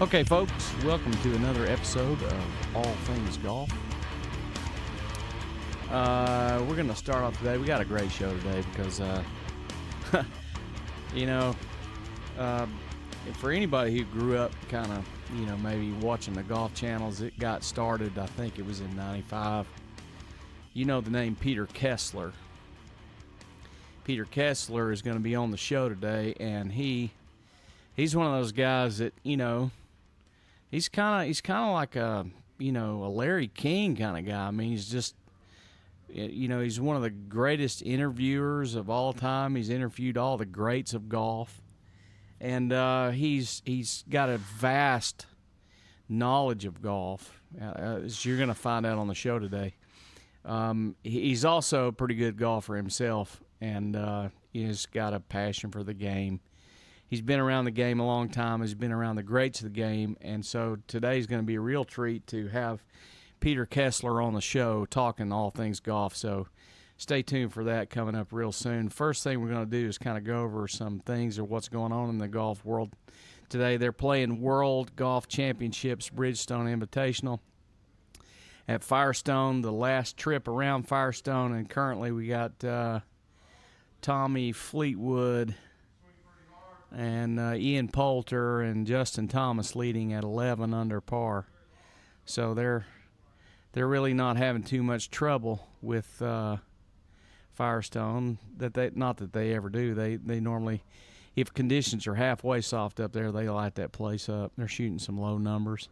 Okay, folks, welcome to another episode of All Things Golf. We're going to start off today. We got a great show today because, for anybody who grew up kind of, maybe watching the golf channels, it got started, I think it was in 95. You know the name Peter Kessler. Peter Kessler is going to be on the show today, and he's one of those guys that, he's kind of like a Larry King kind of guy. I mean, he's just, he's one of the greatest interviewers of all time. He's interviewed all the greats of golf, and he's got a vast knowledge of golf, as you're going to find out on the show today. He's also a pretty good golfer himself, and he's got a passion for the game. He's been around the game a long time. He's been around the greats of the game. And so today's going to be a real treat to have Peter Kessler on the show talking all things golf. So stay tuned for that coming up real soon. First thing we're going to do is kind of go over some things of what's going on in the golf world today. They're playing World Golf Championships-Bridgestone Invitational at Firestone, the last trip around Firestone. And currently we got Tommy Fleetwood and Ian Poulter and Justin Thomas leading at 11 under par. So they're really not having too much trouble with Firestone. Not that they ever do. They normally, if conditions are halfway soft up there, they light that place up. They're shooting some low numbers.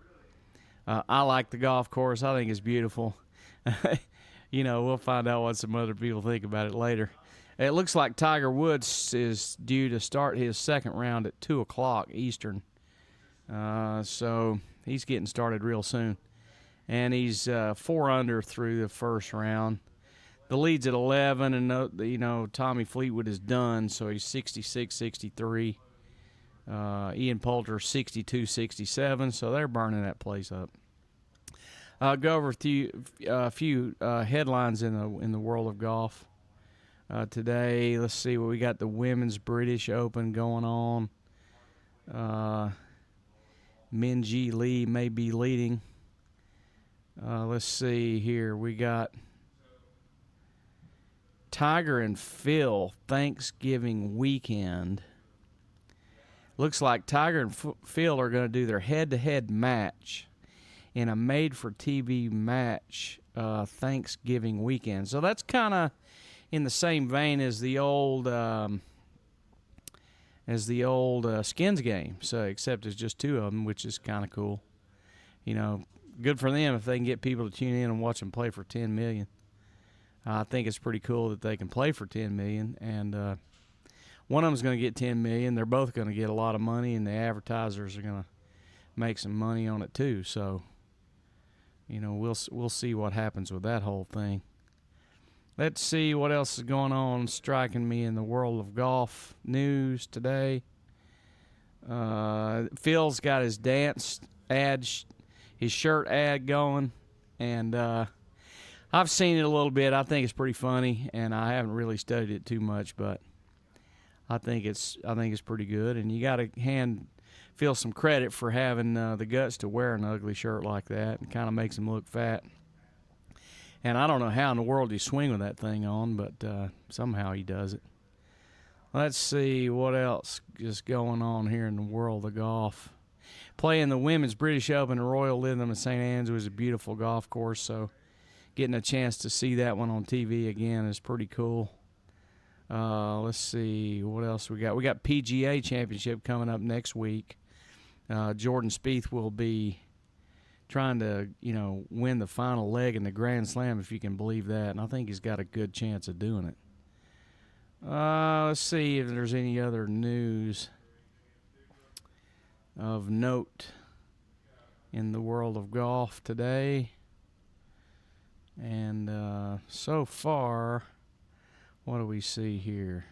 I like the golf course. I think it's beautiful. We'll find out what some other people think about it later. It looks like Tiger Woods is due to start his second round at 2 o'clock Eastern. So he's getting started real soon. And he's 4 under through the first round. The lead's at 11, and, Tommy Fleetwood is done, so he's 66-63. Ian Poulter 62-67, so they're burning that place up. Go over a few headlines in the world of golf. Today, let's see what we got. The Women's British Open going on. Minjee Lee may be leading. Let's see here. We got Tiger and Phil Thanksgiving weekend. Looks like Tiger and Phil are going to do their head-to-head match in a made-for-TV match Thanksgiving weekend. So that's kind of in the same vein as the old Skins game, so except it's just 2 of them, which is kind of cool. Good for them if they can get people to tune in and watch them play for $10 million. I think it's pretty cool that they can play for $10 million, and one of them's going to get $10 million. They're both going to get a lot of money, and the advertisers are going to make some money on it too. So, we'll see what happens with that whole thing. Let's see what else is going on striking me in the world of golf news today. Phil's got his dance ad, his shirt ad going, and I've seen it a little bit. I think it's pretty funny, and I haven't really studied it too much, but I think it's pretty good. And you got to hand Phil some credit for having the guts to wear an ugly shirt like that. It kind of makes him look fat. And I don't know how in the world he's swinging that thing on, but somehow he does it. Let's see what else is going on here in the world of golf. Playing the Women's British Open at Royal Lytham in St. Andrews is a beautiful golf course, so getting a chance to see that one on TV again is pretty cool. Let's see what else we got. We got PGA Championship coming up next week. Jordan Spieth will be trying to, win the final leg in the Grand Slam, if you can believe that. And I think he's got a good chance of doing it. Let's see if there's any other news of note in the world of golf today. And so far, what do we see here?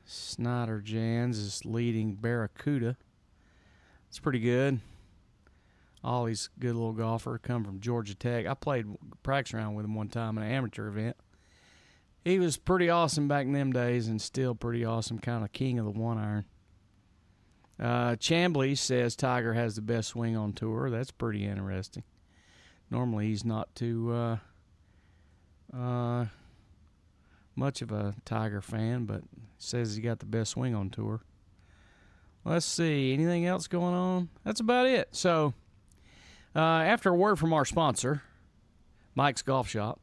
Snyder Jans is leading Barracuda. It's pretty good. Ollie's a good little golfer, come from Georgia Tech. I played practice round with him one time in an amateur event. He was pretty awesome back in them days and still pretty awesome, kind of king of the 1-iron. Chambly says Tiger has the best swing on tour. That's pretty interesting. Normally he's not too much of a Tiger fan, but says he got the best swing on tour. Let's see. Anything else going on? That's about it. So, after a word from our sponsor, Mike's Golf Shop,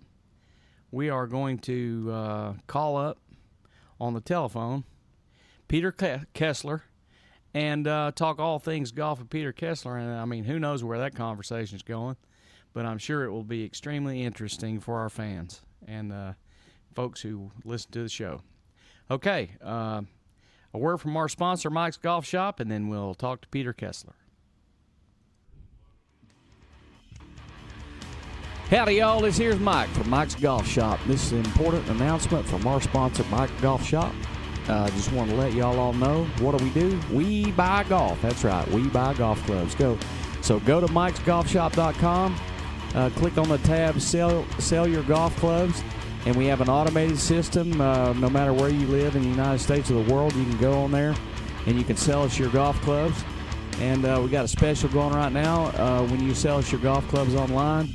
we are going to call up on the telephone Peter Kessler and talk all things golf with Peter Kessler. And, I mean, who knows where that conversation is going, but I'm sure it will be extremely interesting for our fans and folks who listen to the show. Okay, a word from our sponsor, Mike's Golf Shop, and then we'll talk to Peter Kessler. Howdy, y'all. This here's Mike from Mike's Golf Shop. This is an important announcement from our sponsor, Mike's Golf Shop. Just want to let y'all all know, what do? We buy golf. That's right. We buy golf clubs. Go to mikesgolfshop.com. Click on the tab Sell Your Golf Clubs. And we have an automated system. No matter where you live in the United States or the world, you can go on there and you can sell us your golf clubs. And we got a special going right now. When you sell us your golf clubs online,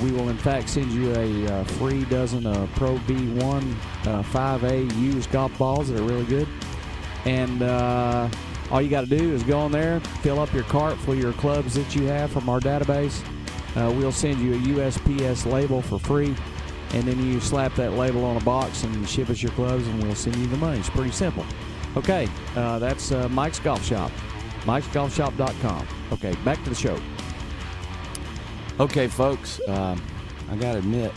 we will in fact send you a free dozen of Pro V1 5A used golf balls that are really good. And all you got to do is go on there, fill up your cart full of your clubs that you have from our database. We'll send you a USPS label for free. And then you slap that label on a box and ship us your clubs, and we'll send you the money. It's pretty simple. Okay, that's Mike's Golf Shop, mikesgolfshop.com. Okay, back to the show. Okay, folks, I got to admit,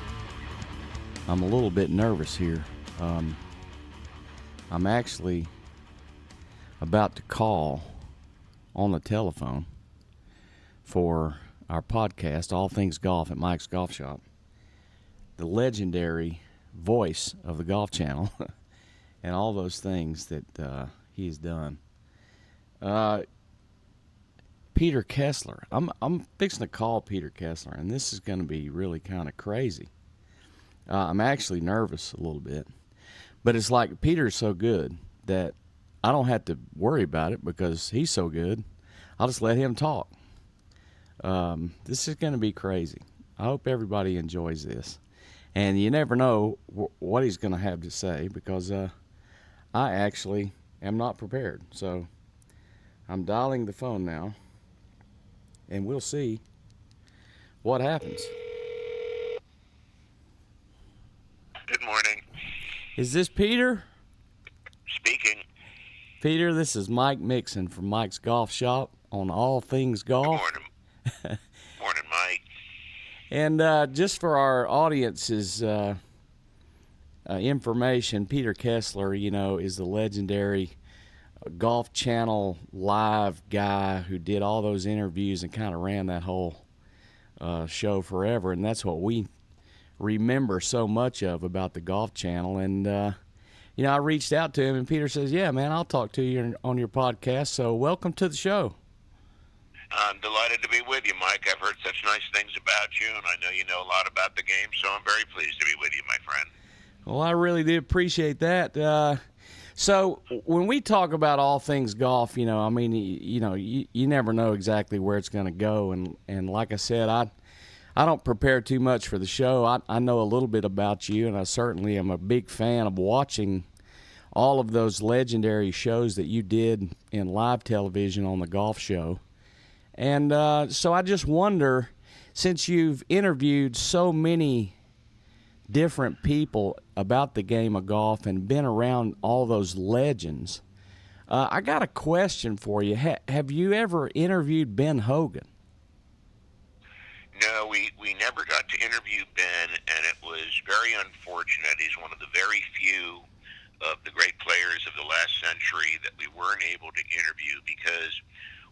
I'm a little bit nervous here. I'm actually about to call on the telephone for our podcast, All Things Golf at Mike's Golf Shop, the legendary voice of the Golf Channel and all those things that he's done. Peter Kessler. I'm fixing to call Peter Kessler, and this is going to be really kind of crazy. I'm actually nervous a little bit, but it's like Peter's so good that I don't have to worry about it because he's so good. I'll just let him talk. This is going to be crazy. I hope everybody enjoys this. And you never know what he's going to have to say because I actually am not prepared. So I'm dialing the phone now, and we'll see what happens. Good morning. Is this Peter? Speaking. Peter, this is Mike Mixon from Mike's Golf Shop on All Things Golf. Good morning. Morning, Mike. And just for our audience's information, Peter Kessler, is the legendary Golf Channel live guy who did all those interviews and kind of ran that whole show forever. And that's what we remember so much of about the Golf Channel. And, I reached out to him, and Peter says, yeah, man, I'll talk to you on your podcast. So welcome to the show. I'm delighted to be with you, Mike. I've heard such nice things about you, and I know you know a lot about the game, so I'm very pleased to be with you, my friend. Well, I really do appreciate that. So when we talk about all things golf, you never know exactly where it's going to go. And like I said, I don't prepare too much for the show. I know a little bit about you, and I certainly am a big fan of watching all of those legendary shows that you did in live television on the golf show. And so I just wonder, since you've interviewed so many different people about the game of golf and been around all those legends, I got a question for you. Have you ever interviewed Ben Hogan? No, we never got to interview Ben, and it was very unfortunate. He's one of the very few of the great players of the last century that we weren't able to interview because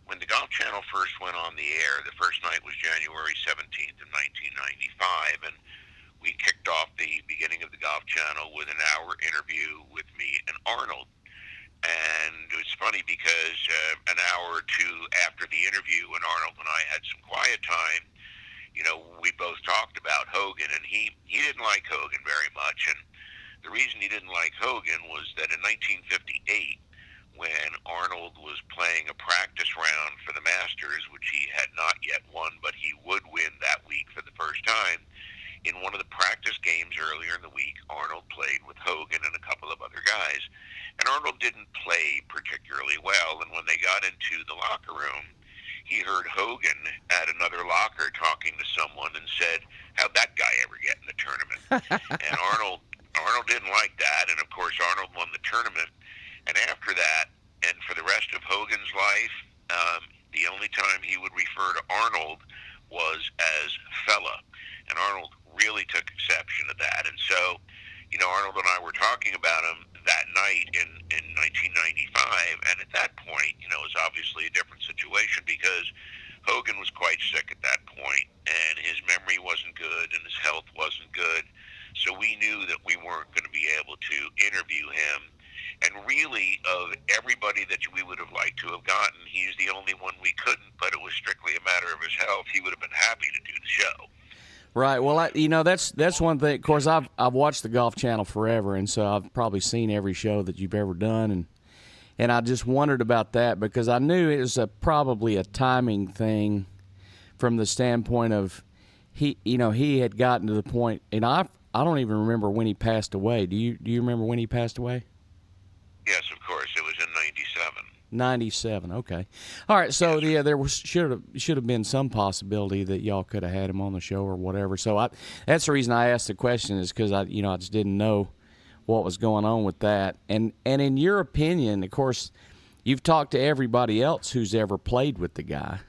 when the Golf Channel first went on the air, the first night was January 17th of 1995, and we kicked off the beginning of the Golf Channel with an hour interview with me and Arnold. And it was funny because an hour or two after the interview, when Arnold and I had some quiet time, we both talked about Hogan, and he didn't like Hogan very much. And the reason he didn't like Hogan was that in 1958, when Arnold was playing particularly well. And when they got into the locker room, he heard Hogan at another locker talking to someone and said, "How'd that guy ever get in the tournament?" And Arnold didn't like that, and of course Arnold won the tournament. And after that, and for the rest of Hogan's life, the only time he would refer to Arnold was as fella, and Arnold really took exception to that. And so, Arnold and I were talking about him that night in 1995, and at that point, it was obviously a different situation because Hogan was quite sick at that point, and his memory wasn't good, and his health wasn't good. So we knew that we weren't going to be able to interview him. And really, of everybody that we would have liked to have gotten, he's the only one we couldn't, but it was strictly a matter of his health. He would have been happy to do the show. Right. Well, that's one thing. Of course, I've watched the Golf Channel forever, and so I've probably seen every show that you've ever done, and I just wondered about that because I knew it was probably a timing thing, from the standpoint of he had gotten to the point, and I don't even remember when he passed away. Do you remember when he passed away? Yes, of course. It was in '97. 97. Okay. All right. So yeah, there should have been some possibility that y'all could have had him on the show or whatever. So that's the reason I asked the question, is because I just didn't know what was going on with that. And in your opinion, of course, you've talked to everybody else who's ever played with the guy,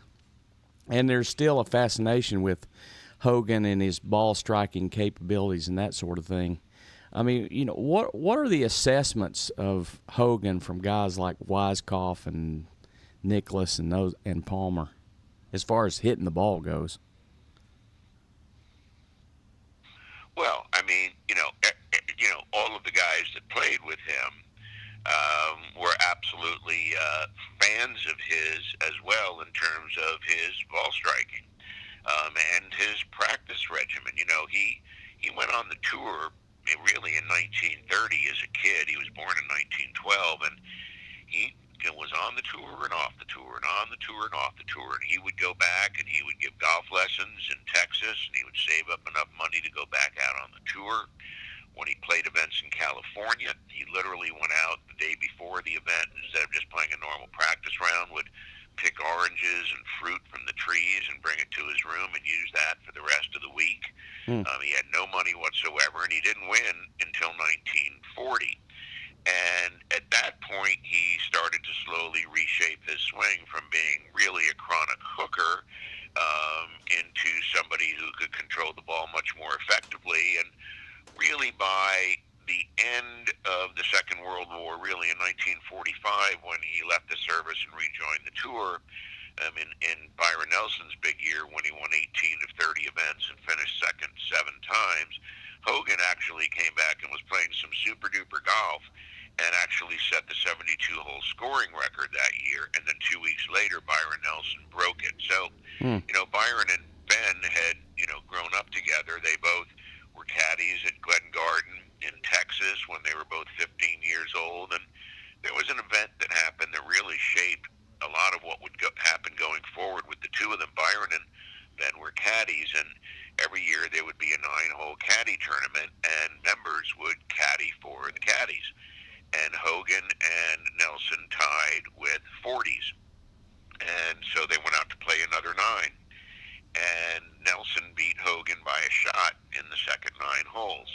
and there's still a fascination with Hogan and his ball striking capabilities and that sort of thing. I mean, what are the assessments of Hogan from guys like Weiskopf and Nicklaus and Palmer, as far as hitting the ball goes? Well, I mean, all of the guys that played with him were absolutely fans of his as well, in terms of his ball striking and his practice regimen. He went on the tour really in 1930 as a kid. He was born in 1912, and he was on the tour and off the tour and on the tour and off the tour. And he would go back and he would give golf lessons in Texas, and he would save up enough money to go back out on the tour. When he played events in California, he literally went out the day before the event, instead of just playing a normal practice round, would pick oranges and fruit from the trees and bring it to his room and use that for the rest of the week. He had no money whatsoever, and he didn't win until 1940. And at that point, he started to slowly reshape his swing from being really a chronic hooker into somebody who could control the ball much more effectively. And really by the end of the Second World War, really in 1945, when he left the service and rejoined the tour, in Byron Nelson's big year when he won 18 of 30 events and finished second 7 times, Hogan actually came back and was playing some super-duper golf and actually set the 72-hole scoring record that year. And then 2 weeks later, Byron Nelson broke it. So, Byron and Ben had, grown up together. They both were caddies at Glen Garden in Texas when they were both 15 years old. And there was an event that happened that really shaped a lot of what would happen going forward with the two of them. Byron and Ben were caddies, and every year there would be a 9-hole caddy tournament, and members would caddy for the caddies. And Hogan and Nelson tied with 40s. And so they went out to play another 9. And Nelson beat Hogan by a shot in the second 9 holes.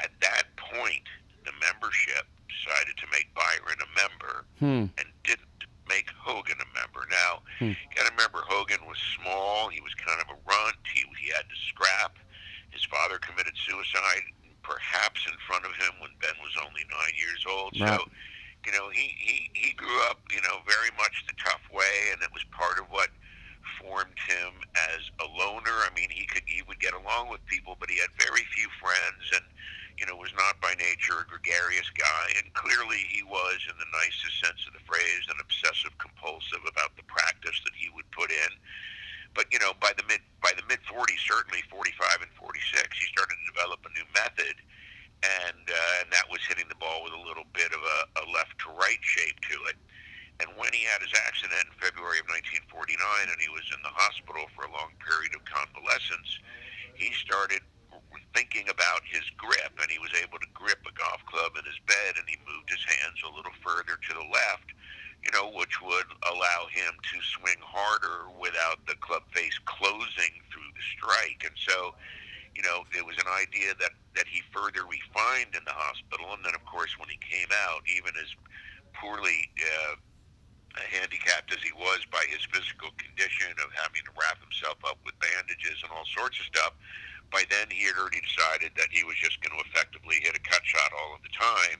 At that point, the membership decided to make Byron a member and didn't make Hogan a member. Now, you got to remember, Hogan was small. He was kind of a runt. He had to scrap. His father committed suicide, perhaps in front of him, when Ben was only 9 years old. Right. So, he grew up, very much the tough way, and it was part of what formed him as a loner. I mean, he would get along with people, but he had very few friends, and was not by nature a gregarious guy. And clearly he was, in the nicest sense of the phrase, an obsessive compulsive about the practice that he would put in. But by the mid 40s, certainly 45 and 46, he started to develop a new method, and that was hitting the ball with a little bit of a left to right shape to it. And when he had his accident in February of 1949, and he was in the hospital for a long period of convalescence, he started thinking about his grip, and he was able to grip a golf club in his bed, and he moved his hands a little further to the left, which would allow him to swing harder without the club face closing through the strike. And so, it was an idea that he further refined in the hospital. And then, of course, when he came out, even as poorly handicapped as he was by his physical condition of having to wrap himself up with bandages and all sorts of stuff, by then he had already decided that he was just going to effectively hit a cut shot all of the time.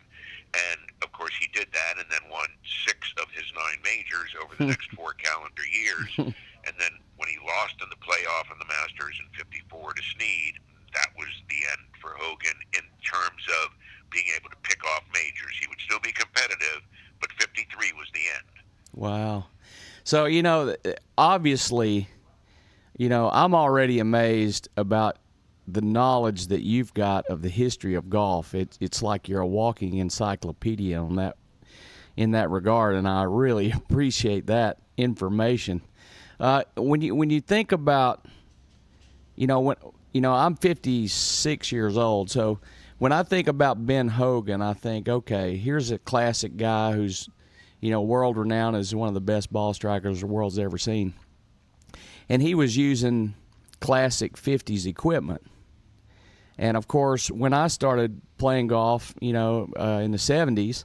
And, of course, he did that and then won 6 of his 9 majors over the next 4 calendar years. And then when he lost in the playoff in the Masters in 54 to Snead, that was the end for Hogan in terms of being able to pick off majors. He would still be competitive, but 53 was the end. Wow. So, obviously, I'm already amazed about the knowledge that you've got of the history of golf. It's like you're a walking encyclopedia in that regard, and I really appreciate that information. When you think about, I'm 56 years old, so when I think about Ben Hogan, I think, okay, here's a classic guy who's, world renowned as one of the best ball strikers the world's ever seen. And he was using classic 50s equipment. And, of course, when I started playing golf, in the 70s,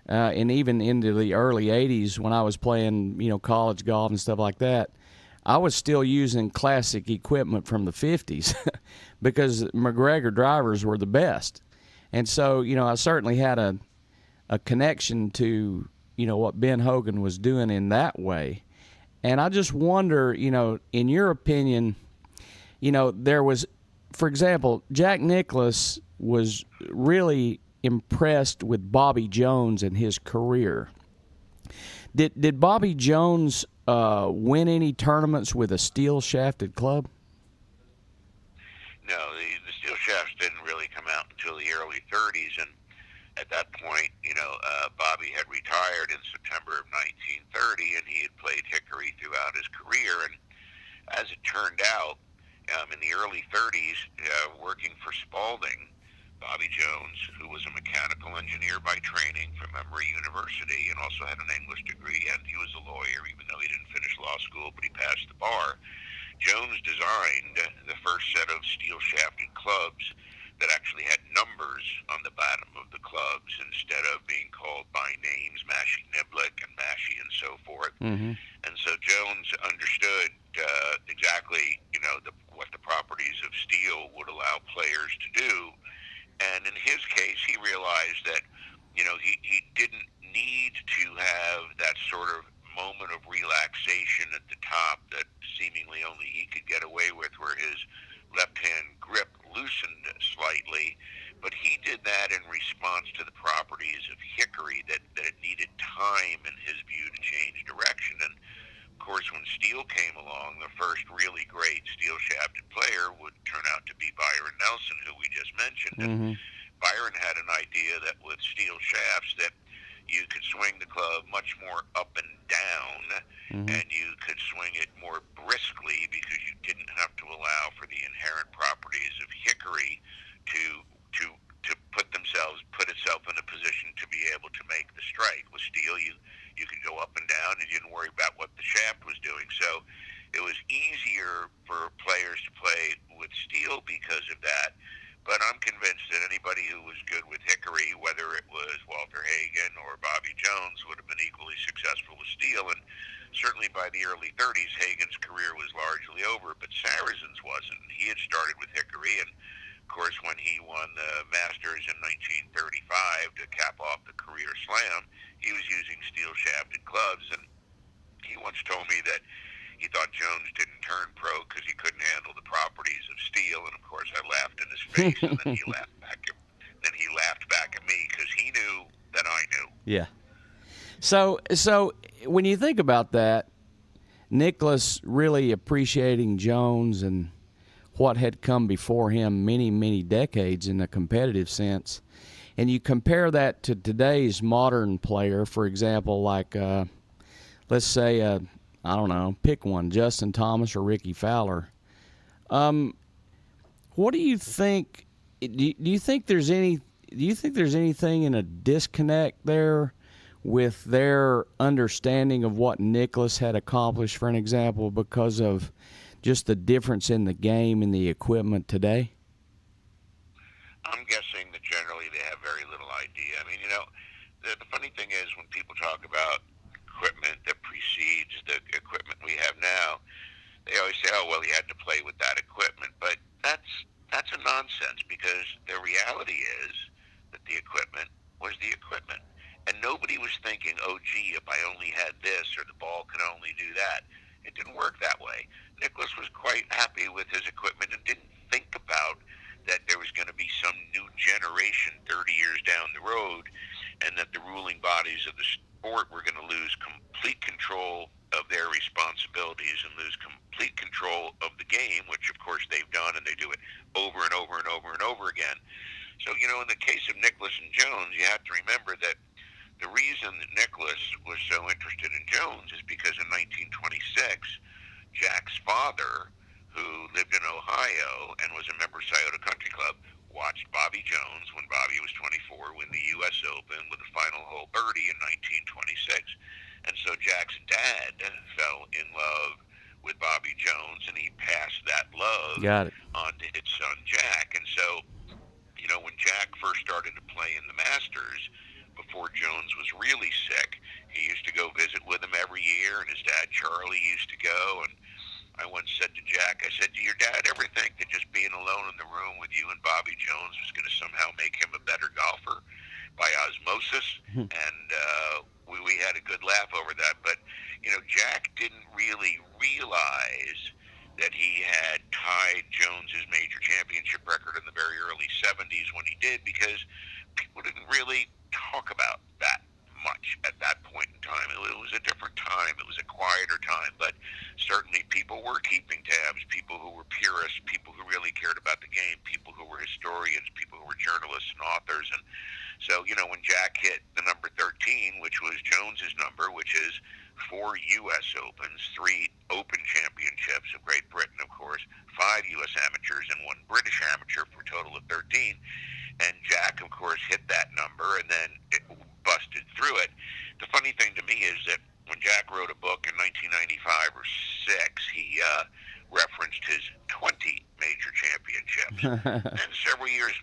and even into the early 80s when I was playing, college golf and stuff like that, I was still using classic equipment from the 50s because McGregor drivers were the best. And so, I certainly had a connection to, what Ben Hogan was doing in that way. And I just wonder, in your opinion, there was, for example, Jack Nicklaus was really impressed with Bobby Jones and his career. Did Bobby Jones win any tournaments with a steel-shafted club? No, the steel shafts didn't really come out until the early 30s, and at that point, Bobby had retired in September of 1930, and he had played hickory throughout his career. And as it turned out, in the early 30s, working for Spalding, Bobby Jones, who was a mechanical engineer by training from Emory University and also had an English degree, and he was a lawyer, even though he didn't finish law school, but he passed the bar. Jones designed the first set of steel-shafted clubs that actually had numbers on the bottom of the clubs instead of being called by names, Mashie Niblick and Mashie and so forth. Mm-hmm. And so Jones understood exactly, what the properties of steel would allow players to do. And in his case, he realized that, he didn't need to have that sort of moment of relaxation at the top that seemingly only he could get away with, where his left-hand grip loosened slightly. But he did that in response to the properties of hickory, that it needed time, in his view, to change direction. And, of course, when steel came along, the first really great steel-shafted player would turn out to be Byron Nelson, who we just mentioned. Mm-hmm. And Byron had an idea that with steel shafts that you could swing the club much more up and down, mm-hmm. and you could swing it more briskly because you didn't have to allow for the inherent properties of hickory to put itself in a position to be able to make the strike. With steel, you could go up and down, and you didn't worry about what the shaft was doing. So it was easier for players to play with steel because of that. But I'm convinced that anybody who was good with hickory, whether it was Walter Hagen or Bobby Jones, would have been equally successful with steel. And certainly by the early 30s, Hagen's career was largely over, but Sarazen's wasn't. He had started with hickory, and of course, when he won the Masters in 1935 to cap off the career slam, he was using steel-shafted clubs. And he once told me that he thought Jones didn't turn pro because he couldn't handle the properties of steel. And of course, I laughed in his face, and then he laughed back. Then he laughed back at me because he knew that I knew. Yeah. So when you think about that, Nicklaus really appreciating Jones and what had come before him many, many decades in a competitive sense, and you compare that to today's modern player, for example, like let's say I don't know, pick one, Justin Thomas or Ricky Fowler. What do you think? Do you think there's anything in a disconnect there with their understanding of what Nicklaus had accomplished, for an example, because of just the difference in the game and the equipment today? I'm guessing that generally they have very little idea. I mean, the funny thing is when people talk about equipment that precedes the equipment we have now, they always say, "Oh, well, he had to play with that equipment," but that's a nonsense because the reality is that the equipment was the equipment, and nobody was thinking, "Oh, gee, if I only had this or the ball could only do that." It didn't work that way. Nicklaus was quite happy with his equipment and didn't think about that there was going to be some new generation 30 years down the road and that the ruling bodies of the sport were going to lose complete control of their responsibilities and lose complete control of the game, which of course they've done, and they do it over and over and over and over again. So, in the case of Nicklaus and Jones, you have to remember that the reason that Nicklaus was so interested in Jones is because in 1926, Jack's father, who lived in Ohio and was a member of Scioto Country Club, watched Bobby Jones when Bobby was 24 win the U.S. Open with a final hole birdie in 1926. And so Jack's dad fell in love with Bobby Jones, and he passed that love on to his son Jack. And so, when Jack first started to play in the Masters, before Jones was really sick, he used to go visit with him every year, and his dad Charlie used to go. And I once said to Jack, I said, "Do your dad ever think that just being alone in the room with you and Bobby Jones was going to somehow make him a better golfer by osmosis?" And we had a good laugh over that. But, Jack didn't really realize that he had tied Jones's major championship record in the very early 70s when he did, because people didn't really talk about that much at that point in time. It was a different time. It was a quieter time, but certainly people were keeping tabs, people who were purists, people who really cared about the game, people who were historians, people who were journalists and authors. And so, when Jack hit the number 13, which was Jones's number, which is 4 U.S. Opens, 3 Open Championships of Great Britain, of course, 5 U.S. Amateurs, and 1 British Amateur for a total of 13. And Jack, of course, hit that number, and then it busted through it. The funny thing to me is that when Jack wrote a book in 1995 or 6, he referenced his 20 major championships. And several years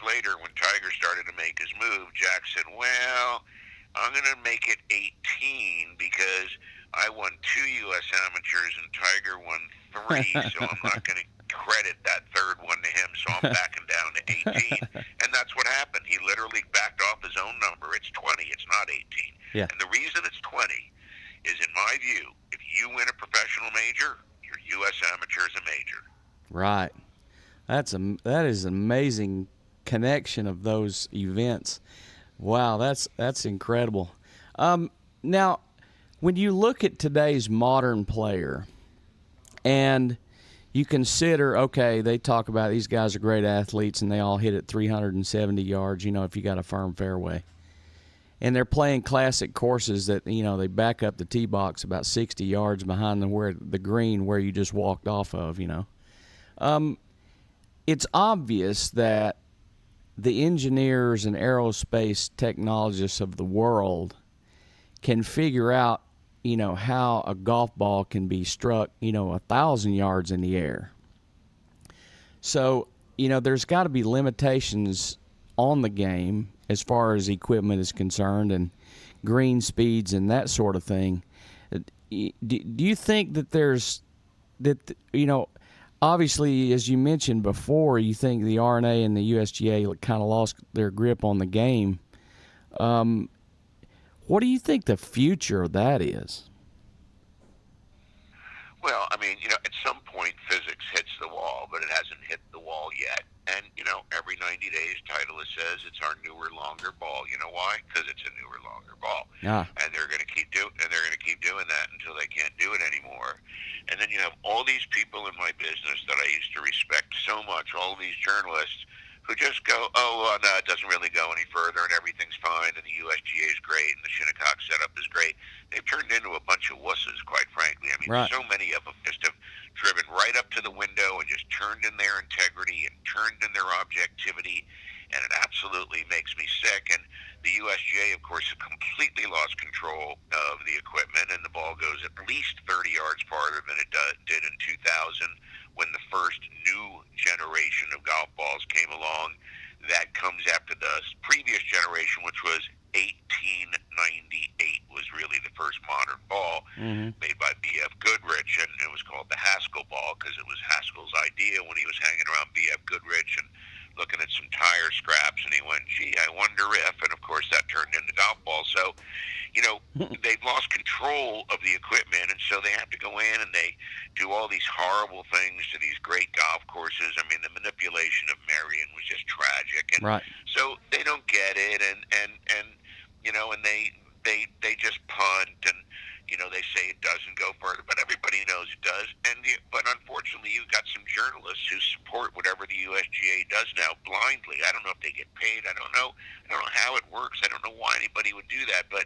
later, when Tiger started to make his move, Jack said, "Well, I'm going to make it 18 because I won 2 U.S. Amateurs and Tiger won 3, so I'm not going to credit that third one to him, so I'm backing down to 18. And that's what happened. He literally backed off his own number. It's 20. It's not 18. Yeah. And the reason it's 20 is, in my view, if you win a professional major, your U.S. Amateur is a major. Right. That is an amazing connection of those events. Wow, that's incredible. Now, when you look at today's modern player, and you consider, okay, they talk about these guys are great athletes and they all hit at 370 yards, if you got a firm fairway. And they're playing classic courses that, they back up the tee box about 60 yards behind the green where you just walked off of, It's obvious that the engineers and aerospace technologists of the world can figure out, how a golf ball can be struck, 1,000 yards in the air. So, there's got to be limitations on the game as far as equipment is concerned and green speeds and that sort of thing. Do you think that obviously, as you mentioned before, you think the R&A and the USGA kind of lost their grip on the game. What do you think the future of that is? Well, at some point physics hits the wall, but it hasn't hit the wall yet. And, every 90 days, Titleist says it's our newer, longer ball. You know why? Because it's a newer, longer ball. And they're going to keep doing that until they can't do it anymore. And then you have all these people in my business that I used to respect so much, all these journalists who just go, "Oh, well, no, it doesn't really go any further, and everything's fine, and the USGA is great, and the Shinnecock setup is great." They've turned into a bunch of wusses, quite frankly. Right. So many of them just have driven right up to the window and just turned in their integrity and turned in their objectivity, and it absolutely makes me sick. And the USGA, of course, completely lost control of the equipment, and the ball goes at least 30 yards farther than it did in 2000 when the first new generation of golf balls came along. That comes after the previous generation, which was 1898, was really the first modern ball made by B.F. Goodrich, and it was called the Haskell ball because it was Haskell's idea when he was hanging around B.F. Goodrich and looking at some tire scraps, and he went, gee, I wonder if, and of course that turned into golf balls. So, they've lost control of the equipment, and so they have to go in and they do all these horrible things to these great golf courses. I mean, the manipulation of Marion was just tragic, and so they don't get it, and they just punt, and they say it doesn't go further, but everybody knows it does. But unfortunately, you've got some journalists who support whatever the USGA does now blindly. I don't know if they get paid. I don't know how it works. I don't know why anybody would do that. But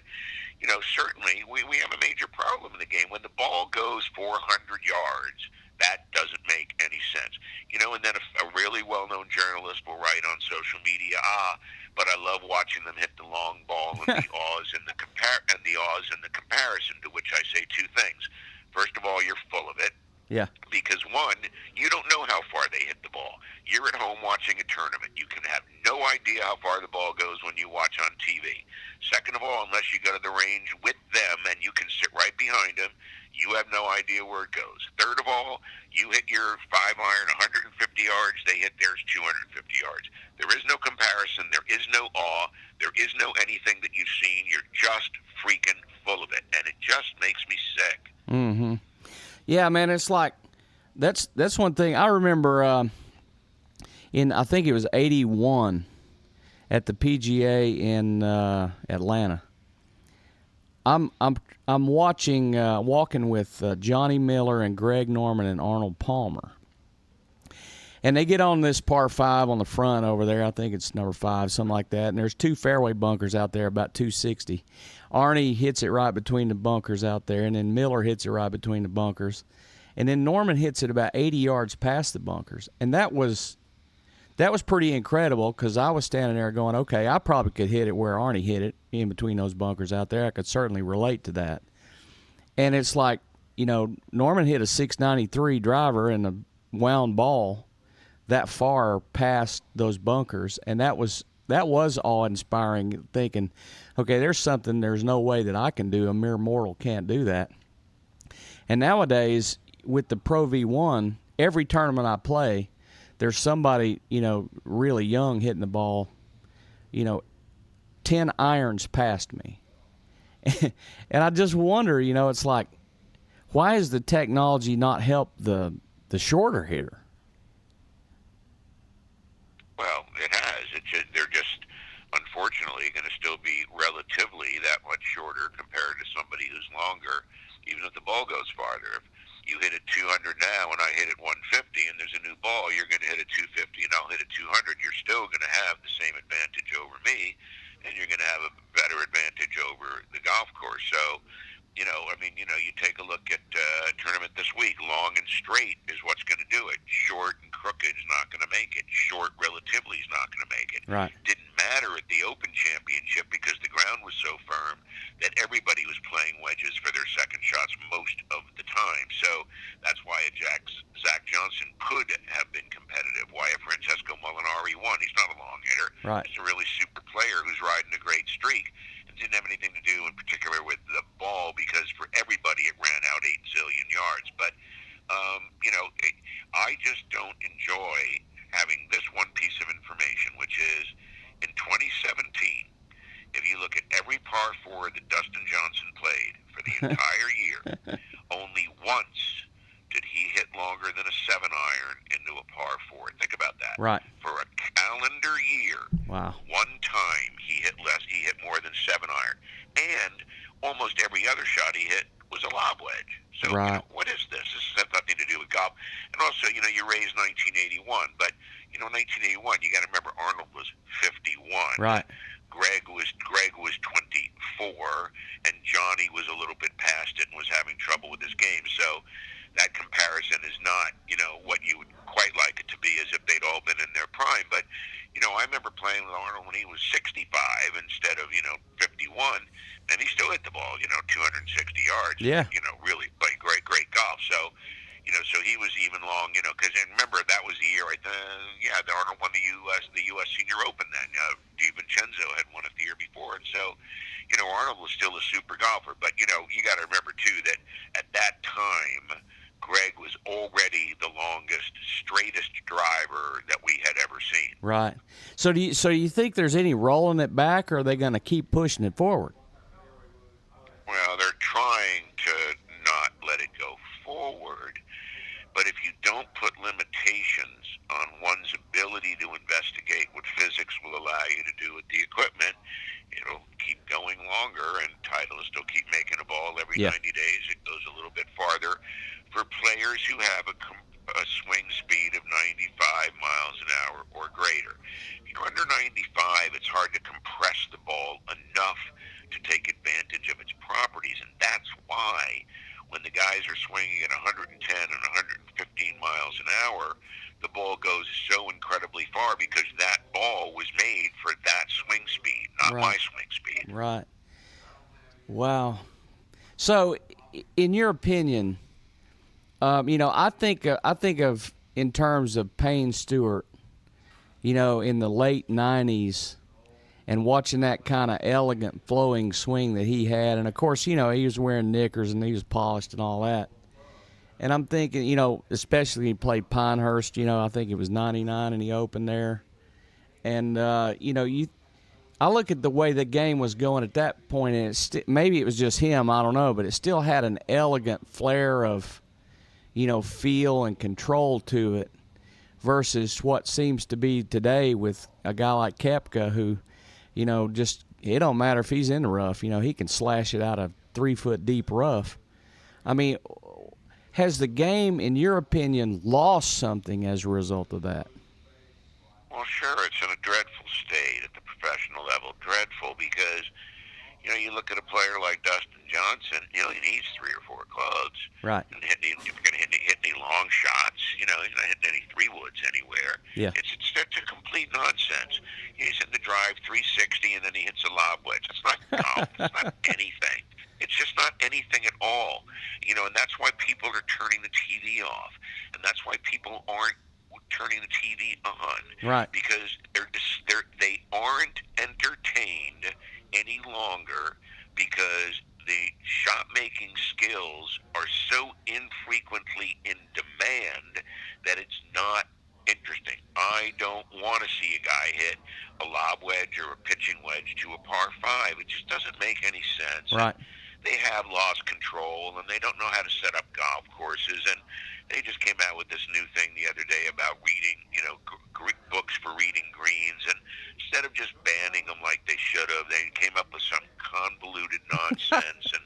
certainly we have a major problem in the game when the ball goes 400 yards. That doesn't make any sense. And then a really well-known journalist will write on social media, but I love watching them hit the long ball and the awes and the comparison, to which I say two things. First of all, you're full of it. Yeah. Because one, you don't know how far they hit the ball. You're at home watching a tournament. You can have no idea how far the ball goes when you watch on TV. Second of all, unless you go to the range with them and you can sit right behind them, you have no idea where it goes. Third of all, you hit your 5-iron 150 yards, they hit theirs 250 yards. There is no comparison. There is no awe. There is no anything that you've seen. You're just freaking full of it, and it just makes me sick. Mm-hmm. Yeah, man, it's like that's one thing I remember I think it was 81 at the PGA in Atlanta. I'm walking with Johnny Miller and Greg Norman and Arnold Palmer. And they get on this par 5 on the front over there. I think it's number 5, something like that. And there's 2 fairway bunkers out there, about 260. Arnie hits it right between the bunkers out there, and then Miller hits it right between the bunkers. And then Norman hits it about 80 yards past the bunkers. And that was pretty incredible because I was standing there going, okay, I probably could hit it where Arnie hit it in between those bunkers out there. I could certainly relate to that. And it's like, Norman hit a 693 driver and a wound ball that far past those bunkers, and that was awe-inspiring, thinking, okay, there's no way that I can do. A mere mortal can't do that. And nowadays, with the Pro V1, every tournament I play, there's somebody, really young hitting the ball, 10 irons past me. And I just wonder, it's like, why has the technology not helped the shorter hitter? Well, it has. They're just, unfortunately, going to still be relatively that much shorter compared to somebody who's longer, even if the ball goes farther. If you hit it 200 now and I hit it 150 and there's a new ball, you're going to hit it 250 and I'll hit it 200. You're still going to have the same advantage over me, and you're going to have a better advantage over the golf course. So, you take a look at a tournament this week. Long and straight is what's going to do it. Short and crooked is not going to make it. Short relatively is not going to make it. Right. Didn't matter at the Open Championship because the ground was so firm that everybody was playing wedges for their second shots most of the time. So that's why Zach Johnson could have been competitive. Why a Francesco Molinari won. He's not a long hitter. Right. He's a really super player who's riding a great streak. It didn't have anything to do in particular with the ball because for everybody it ran out 8 zillion yards. But, I just don't enjoy having this one piece of information, which is in 2017, if you look at every par 4 that Dustin Johnson played for the entire year, only once did he hit longer than a 7-iron into a par 4. Think about that. Right. For a calendar year, wow. One time he hit less. He hit more than 7-iron. And almost every other shot he hit was a lob wedge. So, right. What is this? This has nothing to do with golf. And also, you raised 1981. But, 1981, you got to remember Arnold was 51. Right. Greg was 24, and Johnny was a little bit past it and was having trouble with his game. So that comparison is not, what you would quite like it to be as if they'd all been in their prime. But, I remember playing with Arnold when he was 65 instead of 51, and he still hit the ball 260 yards. Yeah. Really played great golf. So. So he was even long, because remember that was the year, right? The Arnold won the U.S. Senior Open then. DiVincenzo had won it the year before, and so, Arnold was still a super golfer. But you got to remember too that at that time, Greg was already the longest, straightest driver that we had ever seen. Right. So do you think there's any rolling it back, or are they going to keep pushing it forward? Well, they're trying to not let it go forward. But if you don't put limitations on one's ability to investigate what physics will allow you to do with the equipment, it'll keep going longer, and Titleist will keep making a ball every 90 days. It goes a little bit farther. For players who have a swing speed of 95 miles an hour or greater, if you're under 95, it's hard to compress the ball enough to take advantage of its properties, and that's why when the guys are swinging at 110 and 115 miles an hour, the ball goes so incredibly far because that ball was made for that swing speed, not my swing speed. Right. Wow. So, in your opinion, I think of in terms of Payne Stewart, in the late '90s. And watching that kind of elegant flowing swing that he had. And, of course, he was wearing knickers and he was polished and all that. And I'm thinking, especially he played Pinehurst, I think it was 99 and he opened there. And, I look at the way the game was going at that point, and maybe it was just him, I don't know, but it still had an elegant flair of, feel and control to it versus what seems to be today with a guy like Koepka who – just it don't matter if he's in the rough. He can slash it out of 3-foot deep rough. I mean, has the game, in your opinion, lost something as a result of that? Well, sure. It's in a dreadful state at the professional level. Dreadful because, you look at a player like Dustin Johnson, he needs 3 or 4 clubs. Right. And if you're going to hit any long shots, he's not hitting any 3-woods anywhere. Yeah. It's a complete nonsense. He's in the drive 360 and then he hits a lob wedge. That's not golf. It's not anything. It's just not anything at all. And that's why people are turning the TV off. And that's why people aren't turning the TV on. Right. Because they aren't entertained any longer because the shot-making skills are so infrequently in demand that it's not interesting. I don't want to see a guy hit a lob wedge or a pitching wedge to a par 5. It just doesn't make any sense. Right. They have lost control, and they don't know how to set up golf courses, and they just came out with this new thing the other day about reading, books for reading greens, and instead of just banning them like they should have, they came up with some convoluted nonsense, and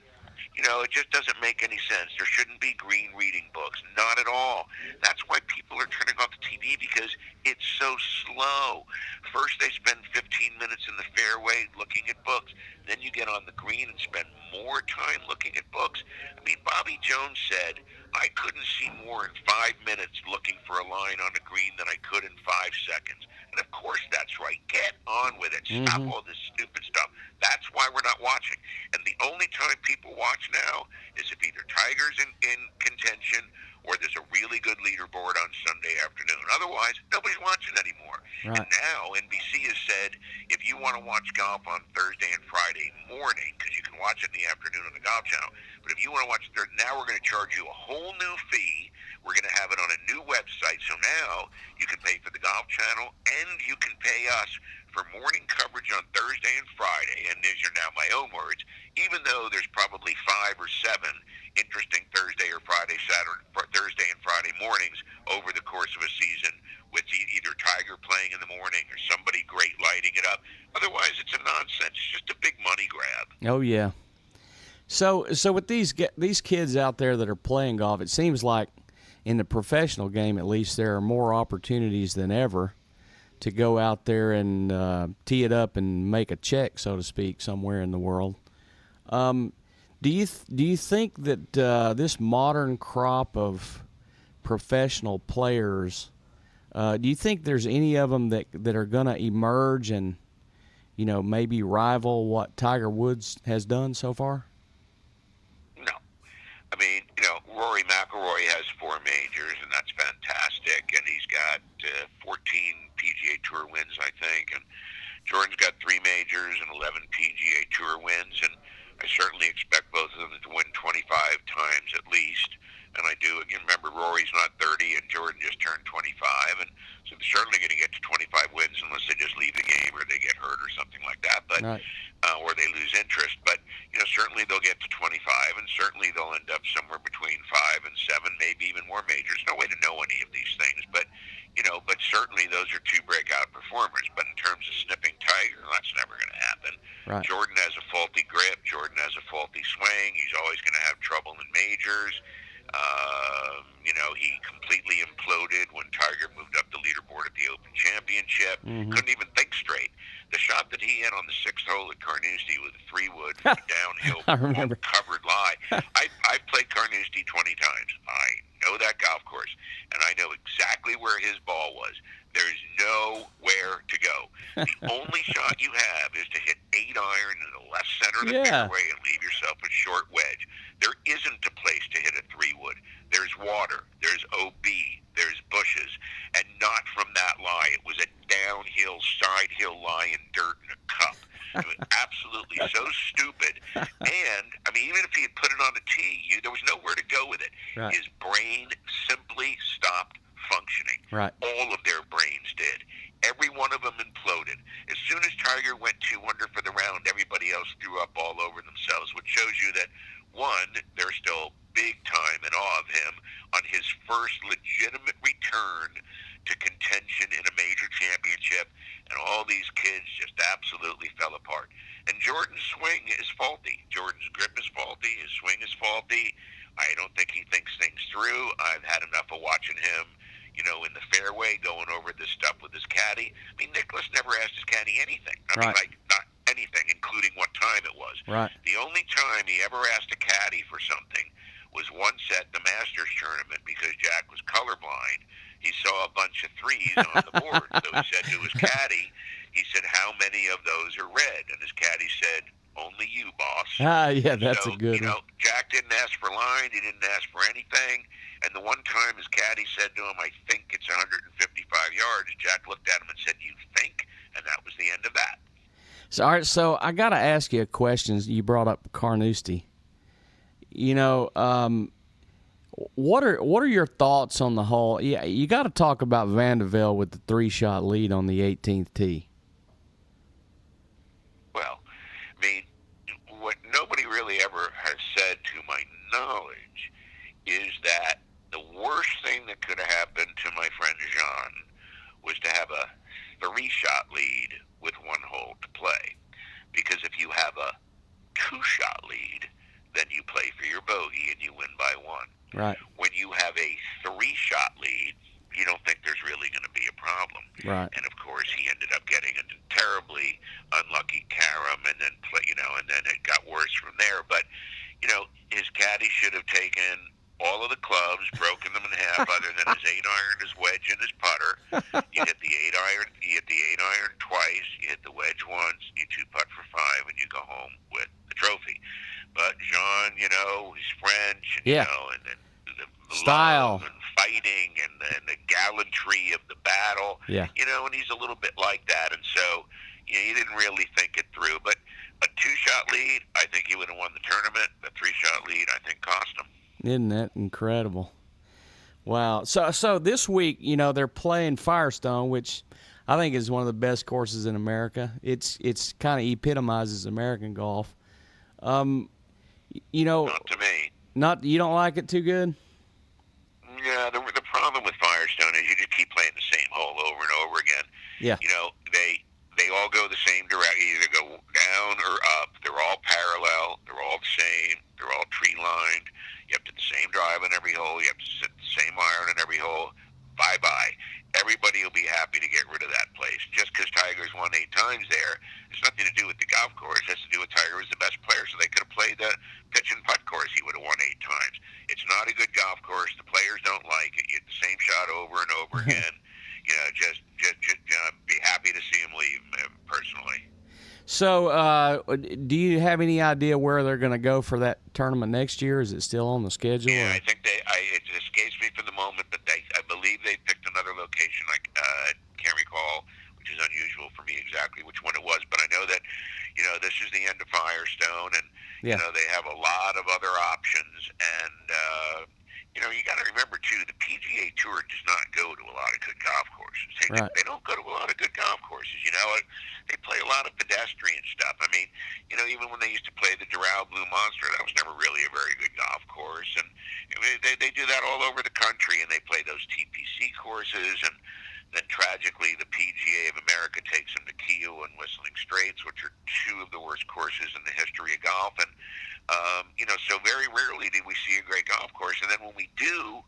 it just doesn't make any sense. There shouldn't be green reading books, not at all. That's why people are turning off the TV, because it's so slow. First they spend 15 minutes in the fairway looking at books, then you get on the green and spend more time looking at books. I mean, Bobby Jones said, I couldn't see more in 5 minutes looking for a line on a green than I could in 5 seconds. And of course that's right. Get on with it. Stop all this stupid stuff. That's why we're not watching. And the only time people watch now is if either Tiger's in contention or there's a really good leaderboard on Sunday afternoon. Otherwise, nobody's watching anymore. Right. And now NBC has said if you want to watch golf on Thursday and Friday morning, because you can watch it in the afternoon on the Golf Channel, but if you want to watch it, now we're going to charge you a whole new fee. We're going to have it on a new website. So now you can pay for the Golf Channel and you can pay us for morning coverage on Thursday and Friday. And these are now my own words, even though there's probably 5 or 7 interesting Thursday and Friday mornings over the course of a season with either Tiger playing in the morning or somebody great lighting it up. Otherwise, it's a nonsense. It's just a big money grab. Oh, yeah. So with these kids out there that are playing golf, it seems like in the professional game, at least, there are more opportunities than ever to go out there and tee it up and make a check, so to speak, somewhere in the world. Do you think that this modern crop of professional players Do you think there's any of them that are going to emerge and, maybe rival what Tiger Woods has done so far? No. I mean, Rory McIlroy has 4 majors, and that's fantastic. And he's got 14 PGA Tour wins, I think. And Jordan's got 3 majors and 11 PGA Tour wins. And I certainly expect both of them to win 25 times at least. And I do, again, remember Rory's not 30 and Jordan just turned 25. And so they're certainly going to get to 25 wins unless they just leave the game or they get hurt or something like that. But Right. Or they lose interest. But, certainly they'll get to 25, and certainly they'll end up somewhere between 5 and 7, maybe even more majors. No way to know any of these things. But, but certainly those are 2 breakout performers. But in terms of snipping Tiger, that's never going to happen. Right. Jordan has a faulty grip. Jordan has a faulty swing. He's always going to have trouble in majors. He completely imploded when Tiger moved up the leaderboard at the Open Championship. Mm-hmm. Couldn't even think straight. The shot that he hit on the 6th hole at Carnoustie with a 3-wood from a downhill covered lie. I've played Carnoustie 20 times. I know that golf course, and I know exactly where his ball was. There's nowhere to go. The only shot you have is to hit 8-iron in the left center of the fairway and leave yourself a short wedge. There isn't a place to hit a 3-wood. There's water. There's OB. There's bushes. And not from that lie. It was a downhill, side hill lie in dirt in a cup. It was absolutely so stupid. And, even if he had put it on a tee, there was nowhere to go with it. Right. His brain simply stopped functioning. Right. All of their brains did. Every one of them imploded. As soon as Tiger went 2 under for the round, everybody else threw up all over themselves, which shows you that, one, they're still big time in awe of him on his first legitimate return to contention in a major championship, and all these kids just absolutely fell apart. And Jordan's swing is faulty. Jordan's grip is faulty. His swing is faulty. I don't think he thinks things through. I've had enough of watching him, in the fairway going over this stuff with his caddy. Nicklaus never asked his caddy anything. Right. Not anything, including what time it was. Right. The only time he ever asked a caddy for something was once at the Masters tournament because Jack was colorblind. He saw a bunch of 3s on the board. So he said to his caddy, how many of those are red? And his caddy said, only you, boss. Yeah, that's a good one. Jack didn't ask for line. He didn't ask for anything. And the one time his caddy said to him, I think it's 155 yards, Jack looked at him and said, you think? And that was the end of that. So, all right, so I got to ask you a question. You brought up Carnoustie. What are your thoughts on the whole? Yeah, you got to talk about Vanderbilt with the 3-shot lead on the 18th tee. Well, what nobody really ever has said to my knowledge is that the worst thing that could have happened to my friend Jean was to have a 3-shot lead with 1 hole to play. Because if you have a 2-shot lead, then you play for your bogey and you win by 1. Right. When you have a 3-shot lead, you don't think there's really going to be a problem. Right. And of course, he ended up getting a terribly unlucky carom, and then and then it got worse from there. But his caddy should have taken all of the clubs, broken them in half, other than his 8-iron, his wedge, and his putter. You hit the 8-iron twice. You hit the wedge once. You 2-putt for 5, and you go home with the trophy. But Jean, he's French, and, and then the style and fighting, and then the gallantry of the battle. Yeah. And he's a little bit like that, and so he didn't really think it through. But a 2-shot lead, I think he would have won the tournament. The 3-shot lead, I think, cost him. Isn't that incredible? Wow. So this week, they're playing Firestone, which I think is one of the best courses in America. It's kind of epitomizes American golf. Not to me. You don't like it too good? Yeah, the problem with Firestone is you just keep playing the same hole over and over again. Yeah. They all go the same direction. Either go down or up. They're all parallel. They're all the same. They're all tree-lined. You have to hit the same drive on every hole. You have to sit the same iron on every hole. Bye-bye. Everybody will be happy to get rid of that place. Just because Tiger's won 8 times there, it's nothing to do with the golf course. It has to do with Tiger was the best player, so they could have played the pitch and putt course. He would have won 8 times. It's not a good golf course. The players don't like it. You hit the same shot over and over again. just be happy to see him leave, personally. So, do you have any idea where they're going to go for that tournament next year? Is it still on the schedule? Yeah, or? I think it escapes me for the moment, but I believe they picked another location. I can't recall, which is unusual for me exactly which one it was, but I know that, this is the end of Firestone, and, Yeah. They have a lot of other options, and, you got to remember, too, the PGA Tour does not go to a lot of good golf courses. Right. They don't go to a lot of good golf courses, They play a lot of pedestrian stuff. I mean, even when they used to play the Doral Blue Monster, that was never really a very good golf course, and they do that all over the country, and they play those TPC courses, and then tragically the PGA of America takes them to Kiel and Whistling Straits, which are two of the worst courses in the history of golf, and so very rarely do we see a great golf course, and then when we do,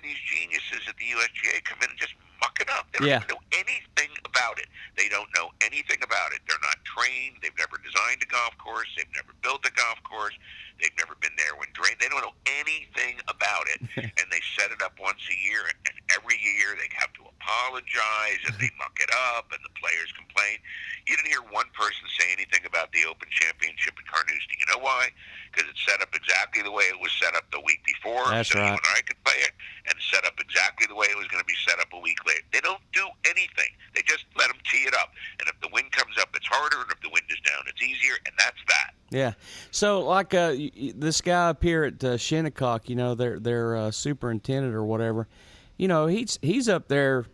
these geniuses at the USGA come in and just muck it up. They don't even know anything about it. They don't know anything about it. They're not trained. They've never designed a golf course. They've never built a golf course. They've never been there when drained. They don't know anything about it, and they set it up once a year, and every year they have to apologize, and they muck it up, and the players complain. You didn't hear one person say anything about the Open Championship at Carnoustie. You know why? Because it's set up exactly the way it was set up the week before, That's so right. you and I could play it, and set up exactly the way it was going to be set up a week later. They don't do anything. They just let them tee it up, and if the wind comes up, it's harder, and if the wind is down, it's easier, and that's that. Yeah. So, like this guy up here at Shinnecock, their superintendent or whatever, he's up there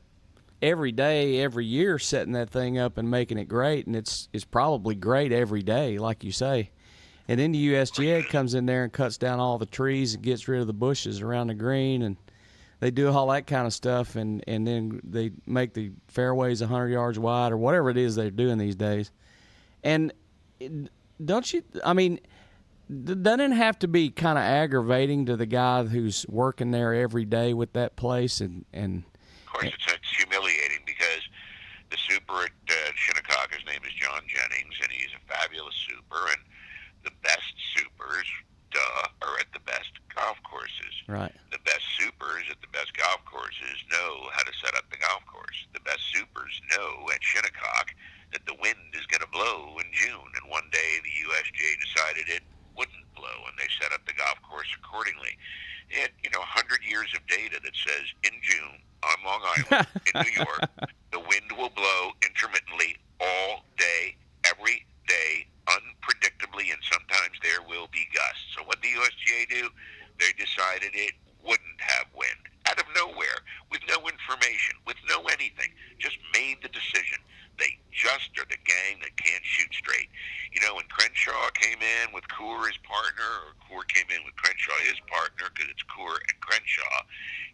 every day, every year, setting that thing up and making it great, and it's probably great every day, like you say. And then the USGA comes in there and cuts down all the trees and gets rid of the bushes around the green, and they do all that kind of stuff, and then they make the fairways 100 yards wide or whatever it is they're doing these days. And don't you, I mean, doesn't it have to be kind of aggravating to the guy who's working there every day with that place? And Of course, it's humiliating because the super at Shinnecock, his name is John Jennings, and he's a fabulous super, and the best supers, are at the best golf courses. Right. The best supers at the best golf courses know how to set up the golf course. The best supers know at Shinnecock that the wind is going to blow in June, and one day the USGA decided it wouldn't blow, and they set up the golf course accordingly. It had 100 years of data that says in June on Long Island in New York, the wind will blow intermittently all day, every day, unpredictably, and sometimes there will be gusts. So what did the USGA do? They decided it wouldn't have wind out of nowhere, with no information, with no anything, just made the decision. They just are the gang that can't shoot straight. When Crenshaw came in with Coore as partner, or Coore came in with Crenshaw his partner, because it's Coore and Crenshaw,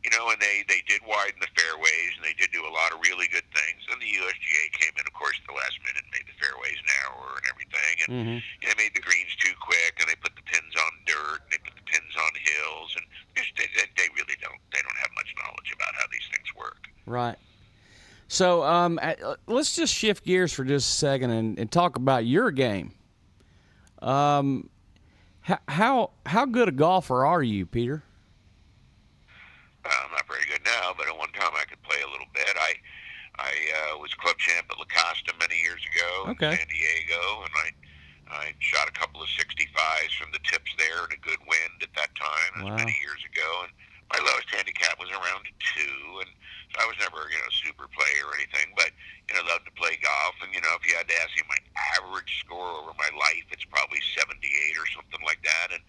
and they did widen the fairways, and they did do a lot of really good things. And the USGA came in, of course, at the last minute and made the fairways narrower and everything. And they made the greens too quick, and they put the pins on dirt, and they put the pins on hills, and they really don't have much knowledge about how these things work. Right. So let's just shift gears for just a second and talk about your game. How good a golfer are you, Peter? I'm not very good now, but at one time I could play a little bit. I was club champ at La Costa many years ago in San Diego, and I shot a couple of 65s from the tips there in a good wind at that time. That was many years ago, and my lowest handicap was around 2, and so I was never, a super player or anything, but, loved to play golf, and, if you had to ask me my average score over my life, it's probably 78 or something like that, and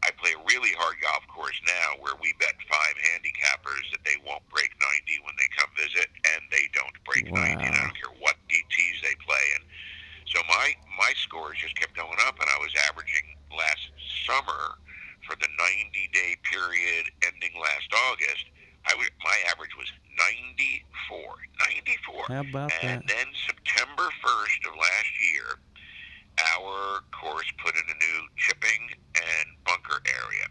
I play a really hard golf course now where we bet 5 handicappers that they won't break 90 when they come visit, and they don't break 90, and I don't care what DTs they play, and so my scores just kept going up, and I was averaging last summer for the 90-day period ending last August, my average was 94. How about and that? then September 1st of last year, our course put in a new chipping and bunker area.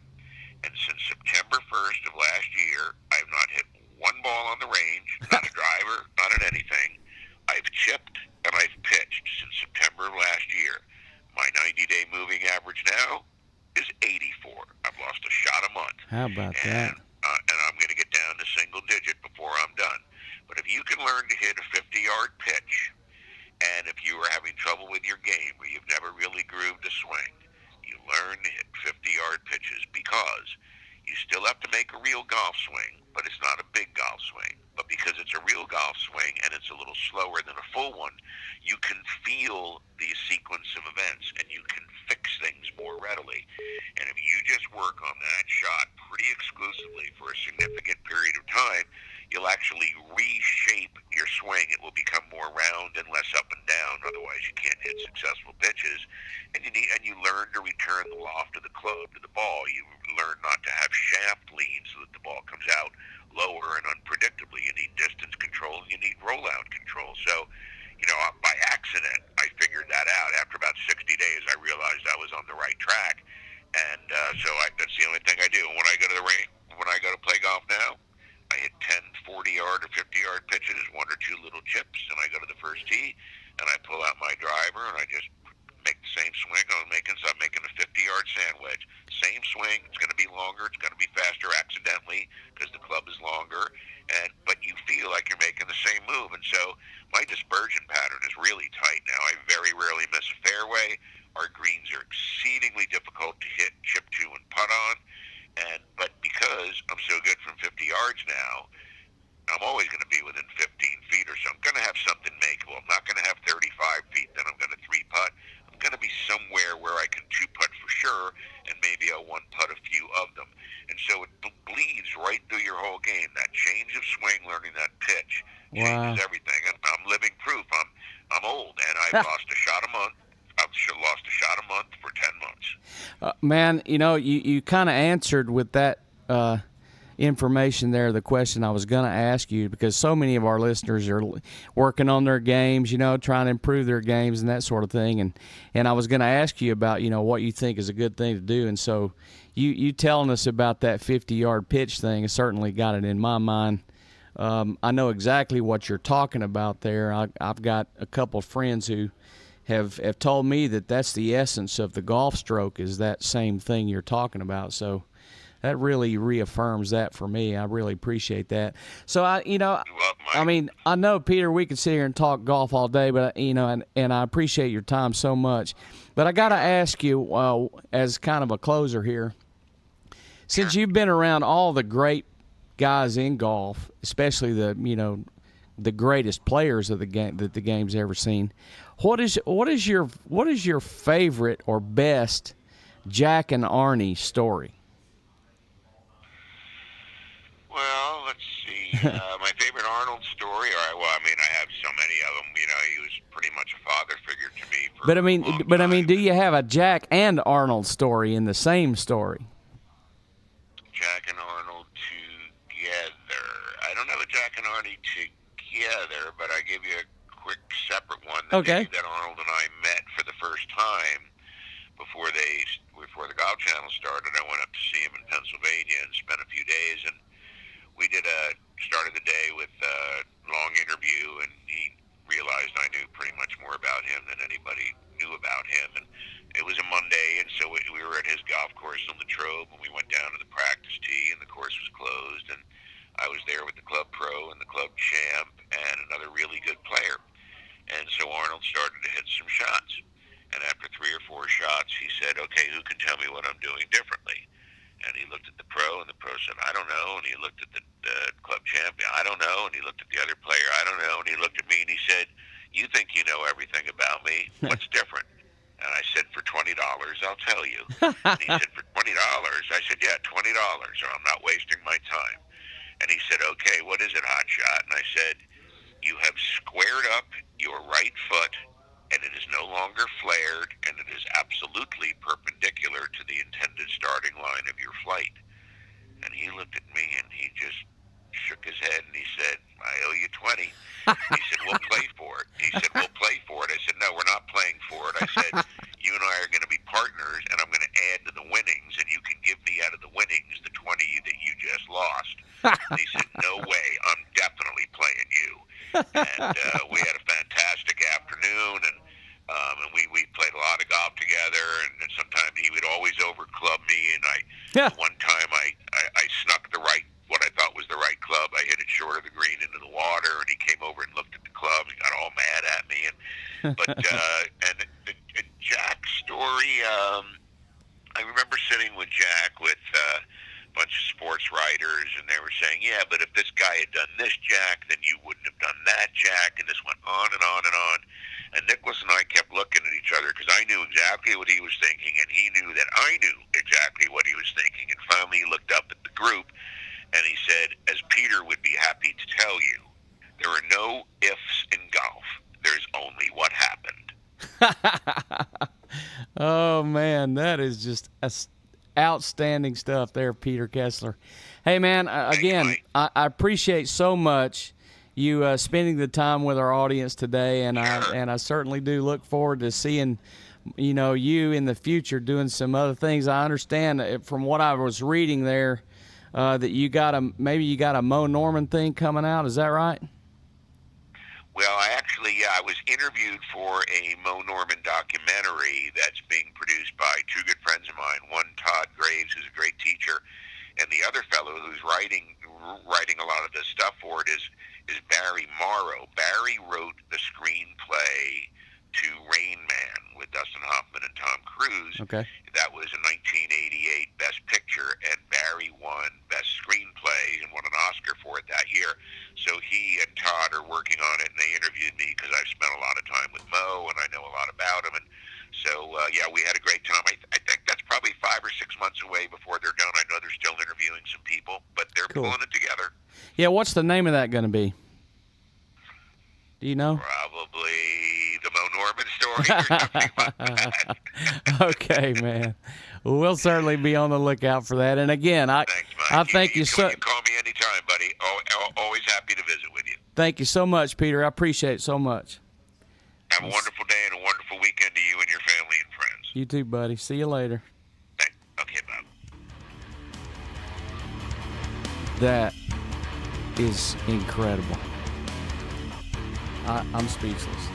And since September 1st of last year, I've not hit one ball on the range, not a driver, not at anything. I've chipped and I've pitched since September of last year. My 90-day moving average now is 84. I've lost a shot a month. How about that? And I'm going to get down to single digit before I'm done. But hit a 50-yard pitch, and if you were having trouble with your game or you've never really grooved a swing, you learn to hit 50-yard pitches because you still have to make a real golf swing, but it's not a big golf swing. But because it's a real golf swing and it's a little slower than a full one, you can feel the sequence of events and you can fix things more readily. And if you just work on that shot pretty exclusively for a significant period of time, you'll actually reshape your swing. It will become more round and less up and down. Otherwise, you can't hit successful pitches. And you learn to return the loft of the club to the ball. You learn not to have shaft lean so that the ball comes out lower and unpredictably. You need distance control and you need rollout control. So, by accident, I figured that out. After about 60 days, I realized I was on the right track. And that's the only thing I do. When I go to the range, when I go to play golf now, I hit 10, 40-yard or 50-yard pitches, one or two little chips, and I go to the first tee, and I pull out my driver, and I just make the same swing I was making, so I'm making a 50-yard sand wedge. Same swing, it's going to be longer, it's going to be faster accidentally because the club is longer, but you feel like you're making the same move. And so my dispersion pattern is really tight now. I very rarely miss a fairway. Our greens are exceedingly difficult to hit, chip to, and putt on. But because I'm so good from 50 yards now, I'm always going to be within 15 feet or so. I'm going to have something makeable. I'm not going to have 35 feet, then I'm going to 3-putt. I'm going to be somewhere where I can 2-putt for sure, and maybe I'll 1-putt a few of them. And so it bleeds right through your whole game. That change of swing, learning that pitch, changes everything. And I'm living proof. I'm old, and I've lost a shot a month. I've lost a shot a month for 10 months. Man, you kind of answered with that information there the question I was going to ask you, because so many of our listeners are working on their games, trying to improve their games and that sort of thing. And I was going to ask you about, what you think is a good thing to do. And so you telling us about that 50-yard pitch thing has certainly got it in my mind. I know exactly what you're talking about there. I've got a couple of friends who have told me that that's the essence of the golf stroke, is that same thing you're talking about. So that really reaffirms that for me. I really appreciate that. So I know, Peter, we could sit here and talk golf all day, but and I appreciate your time so much. But I got to ask you, as kind of a closer here, since you've been around all the great guys in golf, especially the greatest players of the game that the game's ever seen, what is your favorite or best Jack and Arnie story? Well, let's see. My favorite Arnold story, I have so many of them. He was pretty much a father figure to me. But do you have a Jack and Arnold story in the same story? Jack and Arnold together. I don't have a Jack and Arnie together, but I give you a quick separate one. Okay. That Arnold and I met for the first time before the Golf Channel started. I went up to see him in Pennsylvania and spent a few days, and we started the day with a long interview, and he realized I knew pretty much more about him than anybody knew about him. And it was a Monday, and so we were at his golf course on the Trobe, and we went down to the practice tee, and the course was closed, and I was there with the club pro and the club champ and another really good player. And so Arnold started to hit some shots. And after 3 or 4 shots, he said, okay, who can tell me what I'm doing differently? And he looked at the pro, and the pro said, I don't know. And he looked at the club champion, I don't know. And he looked at the other player, I don't know. And he looked at me, and he said, you think you know everything about me? What's different? And I said, for $20, I'll tell you. And he said, for $20? I said, yeah, $20, or I'm not wasting my time. And he said, okay, what is it, hotshot? And I said, you have squared up your right foot, and it is no longer flared, and it is absolutely perpendicular to the intended starting line of your flight. And he looked at me, and he just shook his head, and he said, I owe you 20. He said, we'll play for it. He said, we'll play for it. I said, no, we're not playing for it. I said, you and I are going to be partners, and I'm going to add to the winnings, and you can give me out of the winnings the 20 that you just lost. And he said, no way, I'm definitely playing you. And we had a fantastic afternoon, and we played a lot of golf together, and sometimes he would always overclub me, and one time I snuck what I thought was the right club. I hit it short quarter of the green into the water, and he came over and looked at the club and got all mad at me. And Jack's story, I remember sitting with Jack with a bunch of sports writers, and they were saying, yeah, but if this guy had done this, Jack, then you wouldn't have done that, Jack, and this went on and on and on. And Nicholas and I kept looking at each other because I knew exactly what he was thinking, and he knew that I knew exactly what he was thinking. And finally he looked up at the group, and he said, as Peter would be happy to tell you, there are no ifs in golf. There's only what happened. Oh, man, that is just outstanding stuff there, Peter Kessler. Hey, man, again, I appreciate so much you spending the time with our audience today, and I certainly do look forward to seeing, you in the future doing some other things. I understand from what I was reading there that you got a Mo Norman thing coming out. Is that right? Well, I was interviewed for a Mo Norman documentary that's being produced by two good friends of mine. One, Todd Graves, who's a great teacher, and the other fellow who's writing a lot of the stuff for it is Barry Morrow. Barry wrote the screenplay to Rain Man with Dustin Hoffman and Tom Cruise. Okay. That was a 1988 Best Picture, and Barry won Best Screenplay and won an Oscar for it that year. So he and Todd are working on it, and they interviewed me because I've spent a lot of time with Mo, and I know a lot about him. And so, we had a great time. I think that's probably 5 or 6 months away before they're done. I know they're still interviewing some people, but they're pulling it together. Yeah, what's the name of that going to be? Do you know? Probably the Mo Norman story or something like that. Okay, man. Well, we'll certainly be on the lookout for that. And again, Thanks, Mike. I thank you so. You can call me anytime, buddy. Always happy to visit with you. Thank you so much, Peter. I appreciate it so much. Have a wonderful day and a wonderful weekend to you and your family and friends. You too, buddy. See you later. Okay, Bob. That is incredible. I'm speechless.